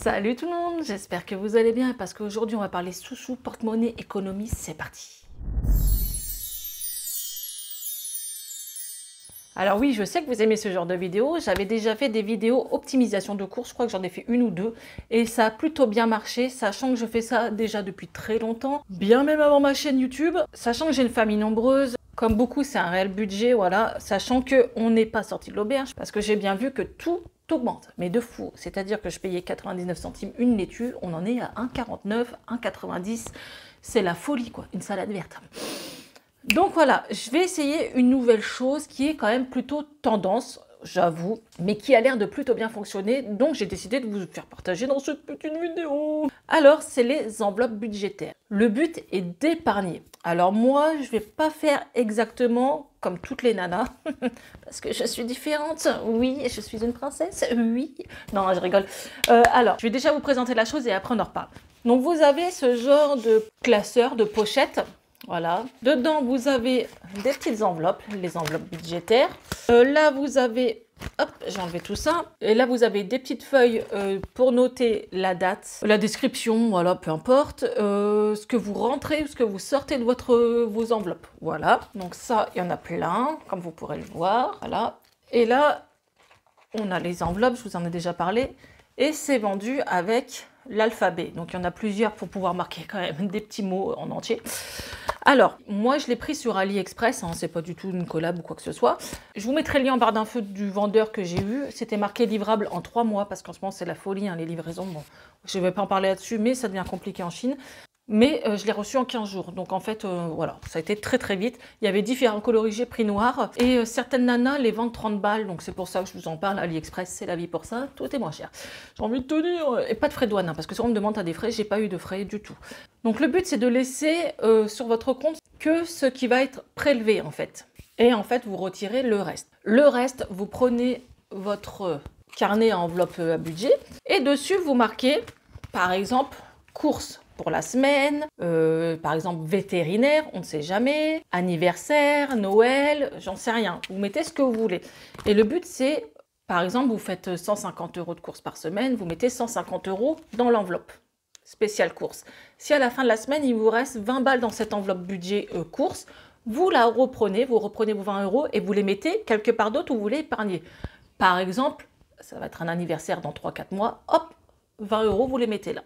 Salut tout le monde, j'espère que vous allez bien parce qu'aujourd'hui on va parler sous-sous, porte-monnaie, économie, c'est parti. Alors oui, je sais que vous aimez ce genre de vidéos, j'avais déjà fait des vidéos optimisation de courses, je crois que j'en ai fait une ou deux, et ça a plutôt bien marché, sachant que je fais ça déjà depuis très longtemps, bien même avant ma chaîne YouTube, sachant que j'ai une famille nombreuse, comme beaucoup c'est un réel budget, voilà, sachant qu'on n'est pas sorti de l'auberge, parce que j'ai bien vu que tout augmente, mais de fou, c'est-à-dire que je payais 99 centimes une laitue, on en est à 1,49, 1,90, c'est la folie quoi, une salade verte. Donc voilà, je vais essayer une nouvelle chose qui est quand même plutôt tendance, j'avoue, mais qui a l'air de plutôt bien fonctionner, donc j'ai décidé de vous faire partager dans cette petite vidéo. Alors, c'est les enveloppes budgétaires. Le but est d'épargner. Alors moi, je vais pas faire exactement comme toutes les nanas, parce que je suis différente, oui, je suis une princesse, oui. Non, je rigole. Alors, je vais déjà vous présenter la chose et après on en reparle. Donc vous avez ce genre de classeur, de pochette. Voilà. Dedans, vous avez des petites enveloppes, les enveloppes budgétaires. Là, vous avez... Hop, j'ai enlevé tout ça. Et là, vous avez des petites feuilles pour noter la date, la description, voilà, peu importe. Ce que vous rentrez ou ce que vous sortez de vos enveloppes. Voilà. Donc ça, il y en a plein, comme vous pourrez le voir. Voilà. Et là, on a les enveloppes, je vous en ai déjà parlé. Et c'est vendu avec l'alphabet. Donc, il y en a plusieurs pour pouvoir marquer quand même des petits mots en entier. Alors, moi, je l'ai pris sur AliExpress, hein, c'est pas du tout une collab ou quoi que ce soit. Je vous mettrai le lien en barre d'infos du vendeur que j'ai eu. C'était marqué livrable en 3 mois, parce qu'en ce moment, c'est la folie, hein, les livraisons. Bon, je ne vais pas en parler là-dessus, mais ça devient compliqué en Chine. Mais je l'ai reçu en 15 jours. Donc, en fait, voilà, ça a été très, très vite. Il y avait différents colorisés prix noir. Et certaines nanas les vendent 30 balles. Donc, c'est pour ça que je vous en parle. AliExpress, c'est la vie pour ça. Tout est moins cher. J'ai envie de te dire. Et pas de frais de douane, hein, parce que si on me demande, t'as des frais, j'ai pas eu de frais du tout. Donc, le but, c'est de laisser sur votre compte que ce qui va être prélevé, en fait. Et en fait, vous retirez le reste. Le reste, vous prenez votre carnet à enveloppe à budget. Et dessus, vous marquez, par exemple, courses pour la semaine, par exemple vétérinaire, on ne sait jamais, anniversaire, Noël, j'en sais rien. Vous mettez ce que vous voulez. Et le but, c'est, par exemple, vous faites 150 € de courses par semaine, vous mettez 150 € dans l'enveloppe spéciale course. Si à la fin de la semaine, il vous reste 20 balles dans cette enveloppe budget course, vous la reprenez, vous reprenez vos 20 € et vous les mettez quelque part d'autre où vous voulez épargner. Par exemple, ça va être un anniversaire dans 3-4 mois, hop, 20 €, vous les mettez là.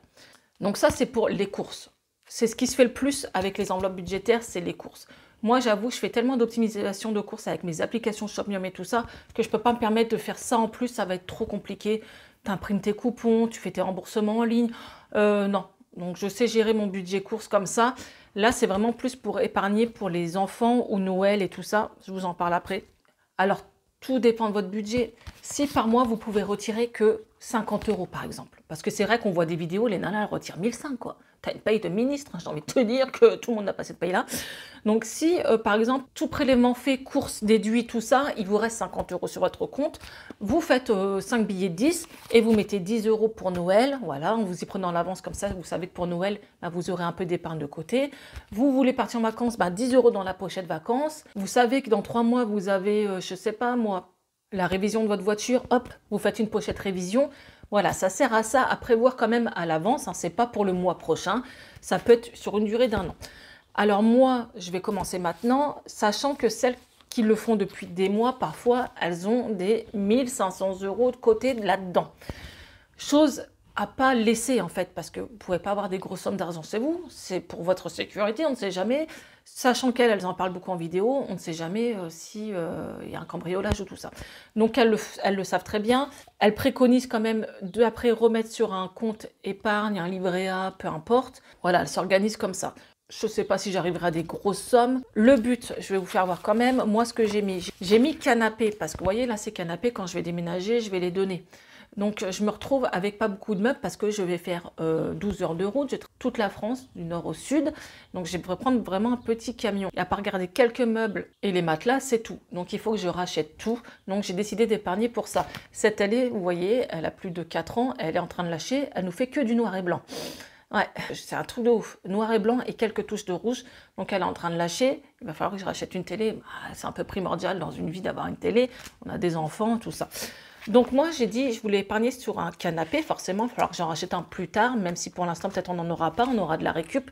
Donc ça, c'est pour les courses. C'est ce qui se fait le plus avec les enveloppes budgétaires, c'est les courses. Moi, j'avoue, je fais tellement d'optimisation de courses avec mes applications Shopmium et tout ça, que je ne peux pas me permettre de faire ça en plus, ça va être trop compliqué. Tu imprimes tes coupons, tu fais tes remboursements en ligne. Non, donc je sais gérer mon budget courses comme ça. Là, c'est vraiment plus pour épargner pour les enfants ou Noël et tout ça. Je vous en parle après. Alors, tout dépend de votre budget. Si par mois, vous pouvez retirer que 50 € par exemple. Parce que c'est vrai qu'on voit des vidéos, les nanas, elles retirent 1500 quoi. T'as une paye de ministre, hein, j'ai envie de te dire que tout le monde n'a pas cette paye-là. Donc si, par exemple, tout prélèvement fait, course, déduit, tout ça, il vous reste 50 € sur votre compte, vous faites 5 billets de 10 et vous mettez 10 € pour Noël. Voilà, en vous y prenant l'avance comme ça, vous savez que pour Noël, bah, vous aurez un peu d'épargne de côté. Vous voulez partir en vacances, bah, 10 € dans la pochette vacances. Vous savez que dans 3 mois, vous avez, je sais pas moi, la révision de votre voiture, hop, vous faites une pochette révision. Voilà, ça sert à ça, à prévoir quand même à l'avance, hein, c'est pas pour le mois prochain, ça peut être sur une durée d'1 an. Alors moi, je vais commencer maintenant, sachant que celles qui le font depuis des mois, parfois, elles ont des 1500 € de côté là-dedans. Chose à pas laisser en fait, parce que vous ne pouvez pas avoir des grosses sommes d'argent chez vous, c'est pour votre sécurité, on ne sait jamais. Sachant qu'elles en parlent beaucoup en vidéo, on ne sait jamais si y a un cambriolage ou tout ça. Donc elles le savent très bien. Elles préconisent quand même d'après remettre sur un compte épargne, un livret A, peu importe. Voilà, elles s'organisent comme ça. Je ne sais pas si j'arriverai à des grosses sommes. Le but, je vais vous faire voir quand même, moi ce que j'ai mis canapé, parce que vous voyez là ces canapés, quand je vais déménager, je vais les donner. Donc je me retrouve avec pas beaucoup de meubles parce que je vais faire 12 heures de route, j'ai toute la France, du nord au sud, donc je pourrais prendre vraiment un petit camion. Et à part garder quelques meubles et les matelas, c'est tout. Donc il faut que je rachète tout, donc j'ai décidé d'épargner pour ça. Cette télé, vous voyez, elle a plus de 4 ans, elle est en train de lâcher, elle nous fait que du noir et blanc. Ouais, c'est un truc de ouf, noir et blanc et quelques touches de rouge, donc elle est en train de lâcher, il va falloir que je rachète une télé, c'est un peu primordial dans une vie d'avoir une télé, on a des enfants, tout ça. Donc moi, j'ai dit, je voulais épargner sur un canapé. Forcément, il va falloir que j'en rachète un plus tard, même si pour l'instant, peut-être on n'en aura pas, on aura de la récup.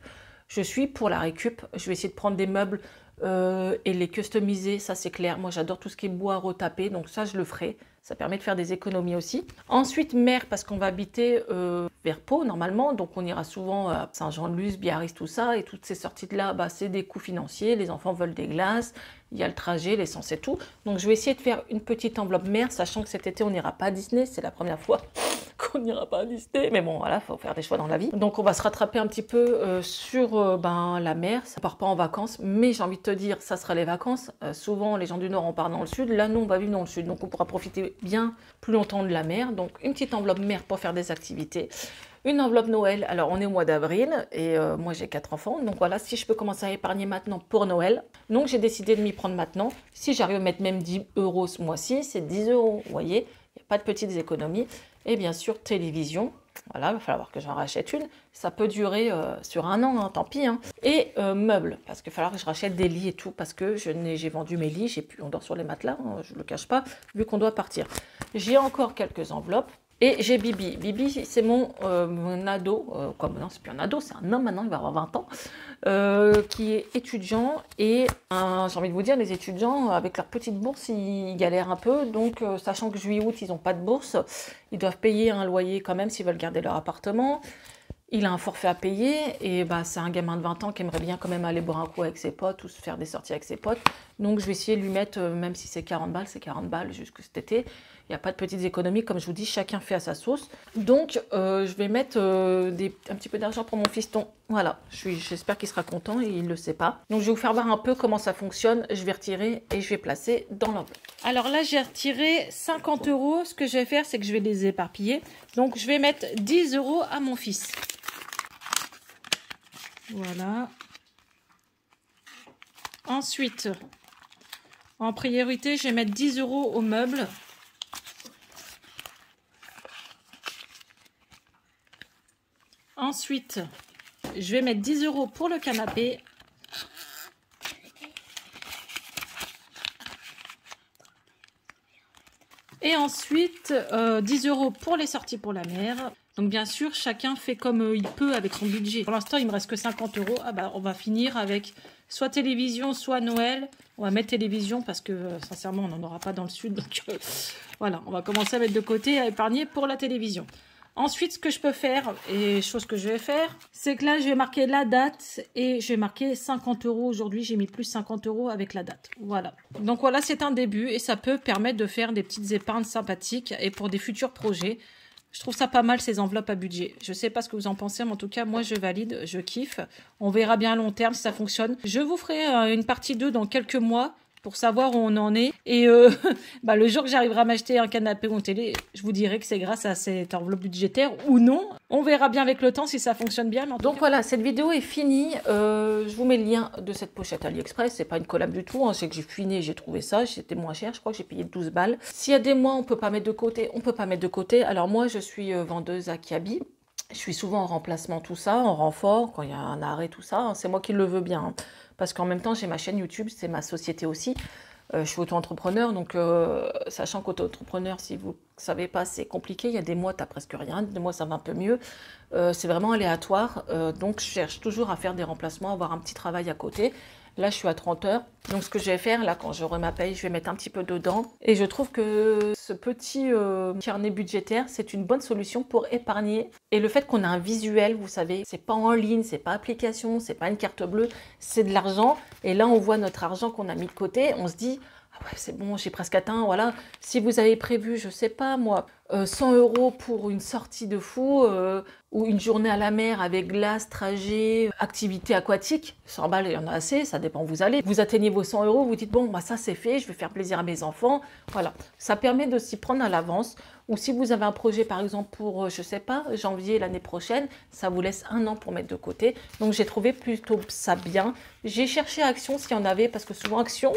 Je suis pour la récup. Je vais essayer de prendre des meubles et les customiser, ça c'est clair. Moi, j'adore tout ce qui est bois retapé, donc ça, je le ferai. Ça permet de faire des économies aussi. Ensuite, mer, parce qu'on va habiter vers Pau, normalement. Donc, on ira souvent à Saint-Jean-de-Luz, Biarritz, tout ça. Et toutes ces sorties de là, bah, c'est des coûts financiers. Les enfants veulent des glaces. Il y a le trajet, l'essence et tout. Donc, je vais essayer de faire une petite enveloppe mer, sachant que cet été, on n'ira pas à Disney. C'est la première fois qu'on n'ira pas à Disney. Mais bon, voilà, il faut faire des choix dans la vie. Donc, on va se rattraper un petit peu sur la mer. Ça part pas en vacances. Mais j'ai envie de te dire, ça sera les vacances. Souvent, les gens du Nord, on part dans le Sud. Là, nous, on va vivre dans le Sud. Donc, on pourra profiter bien plus longtemps de la mer. Donc, une petite enveloppe mer pour faire des activités. Une enveloppe Noël. Alors, on est au mois d'avril et moi, j'ai 4 enfants. Donc, voilà, si je peux commencer à épargner maintenant pour Noël. Donc, j'ai décidé de m'y prendre maintenant. Si j'arrive à mettre même 10 € ce mois-ci, c'est 10 €. Vous voyez, il n'y a pas de petites économies. Et bien sûr, télévision. Voilà, il va falloir que j'en rachète une. Ça peut durer sur un an, hein, tant pis. Hein. Et meubles, parce qu'il va falloir que je rachète des lits et tout, parce que j'ai vendu mes lits, on dort sur les matelas, hein, je ne le cache pas, vu qu'on doit partir. J'ai encore quelques enveloppes. Et j'ai Bibi. Bibi, c'est mon ado, non, c'est plus un ado, c'est un homme maintenant, il va avoir 20 ans, qui est étudiant. Et j'ai envie de vous dire, les étudiants, avec leur petite bourse, ils galèrent un peu. Donc, sachant que juillet, août, ils n'ont pas de bourse, ils doivent payer un loyer quand même s'ils veulent garder leur appartement. Il a un forfait à payer et bah, c'est un gamin de 20 ans qui aimerait bien quand même aller boire un coup avec ses potes ou se faire des sorties avec ses potes. Donc je vais essayer de lui mettre, même si c'est 40 balles, c'est 40 balles jusque cet été. Il n'y a pas de petites économies, comme je vous dis, chacun fait à sa sauce. Donc je vais mettre un petit peu d'argent pour mon fiston. Voilà, j'espère qu'il sera content et il ne le sait pas. Donc je vais vous faire voir un peu comment ça fonctionne. Je vais retirer et je vais placer dans l'enveloppe. Alors là, j'ai retiré 50 €. Ce que je vais faire, c'est que je vais les éparpiller. Donc je vais mettre 10 € à mon fils. Voilà. Ensuite, en priorité, je vais mettre 10 € aux meubles. Ensuite, je vais mettre 10 € pour le canapé. Et ensuite, 10 € pour les sorties pour la mer. Donc bien sûr, chacun fait comme il peut avec son budget. Pour l'instant, il me reste que 50 €. Ah bah, on va finir avec soit télévision, soit Noël. On va mettre télévision parce que sincèrement, on n'en aura pas dans le sud. Donc voilà, on va commencer à mettre de côté, à épargner pour la télévision. Ensuite, ce que je peux faire, et chose que je vais faire, c'est que là, je vais marquer la date et je vais marquer 50 € aujourd'hui. J'ai mis plus 50 € avec la date. Voilà. Donc voilà, c'est un début et ça peut permettre de faire des petites épargnes sympathiques et pour des futurs projets. Je trouve ça pas mal, ces enveloppes à budget. Je sais pas ce que vous en pensez, mais en tout cas, moi, je valide, je kiffe. On verra bien à long terme si ça fonctionne. Je vous ferai une partie 2 dans quelques mois pour savoir où on en est. Et bah, le jour que j'arriverai à m'acheter un canapé ou une télé, je vous dirai que c'est grâce à cette enveloppe budgétaire ou non. On verra bien avec le temps si ça fonctionne bien. Donc voilà, cette vidéo est finie. Je vous mets le lien de cette pochette AliExpress. C'est pas une collab du tout. Hein. C'est que j'ai fouiné, j'ai trouvé ça. C'était moins cher. Je crois que j'ai payé 12 balles. S'il y a des mois, on peut pas mettre de côté. On peut pas mettre de côté. Alors moi, je suis vendeuse à Kiabi. Je suis souvent en remplacement, tout ça, en renfort, quand il y a un arrêt, tout ça. C'est moi qui le veux bien. Hein. Parce qu'en même temps, j'ai ma chaîne YouTube, c'est ma société aussi. Je suis auto-entrepreneur, donc sachant qu'auto-entrepreneur, si vous ne savez pas, c'est compliqué. Il y a des mois, tu n'as presque rien. Des mois, ça va un peu mieux. C'est vraiment aléatoire. Donc, je cherche toujours à faire des remplacements, avoir un petit travail à côté. Là, je suis à 30 heures. Donc, ce que je vais faire, là, quand j'aurai ma paye, je vais mettre un petit peu dedans. Et je trouve que ce petit carnet budgétaire, c'est une bonne solution pour épargner. Et le fait qu'on a un visuel, vous savez, c'est pas en ligne, c'est pas application, c'est pas une carte bleue, c'est de l'argent. Et là, on voit notre argent qu'on a mis de côté. On se dit, ah ouais, c'est bon, j'ai presque atteint, voilà. Si vous avez prévu, je sais pas moi, 100 € pour une sortie de fou ou une journée à la mer avec glace, trajet, activité aquatique, 100 balles, il y en a assez, ça dépend où vous allez. Vous atteignez vos 100 €, vous dites, bon, bah, ça c'est fait, je vais faire plaisir à mes enfants. Voilà, ça permet de s'y prendre à l'avance. Ou si vous avez un projet, par exemple, pour, je sais pas, janvier l'année prochaine, ça vous laisse un an pour mettre de côté. Donc, j'ai trouvé plutôt ça bien. J'ai cherché Action s'il y en avait, parce que souvent, Action,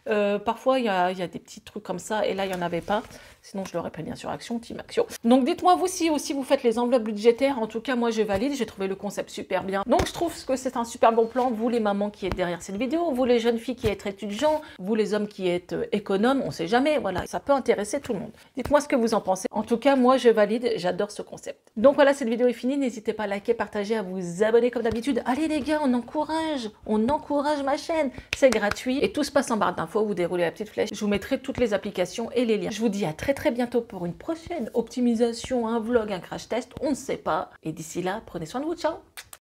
parfois, il y a des petits trucs comme ça, et là, il n'y en avait pas. Sinon, je l'aurais pris bien sûr Action, Team Action. Donc dites-moi vous si aussi vous faites les enveloppes budgétaires. En tout cas, moi je valide, j'ai trouvé le concept super bien. Donc je trouve que c'est un super bon plan. Vous les mamans qui êtes derrière cette vidéo, vous les jeunes filles qui êtes étudiants, vous les hommes qui êtes économes, on sait jamais, voilà, ça peut intéresser tout le monde. Dites-moi ce que vous en pensez. En tout cas, moi je valide, j'adore ce concept. Donc voilà, cette vidéo est finie. N'hésitez pas à liker, partager, à vous abonner comme d'habitude. Allez les gars, on encourage ma chaîne. C'est gratuit et tout se passe en barre d'infos. Vous déroulez la petite flèche. Je vous mettrai toutes les applications et les liens. Je vous dis à très bientôt pour une prochaine optimisation, un vlog, un crash test, on ne sait pas. Et d'ici là, prenez soin de vous. Ciao!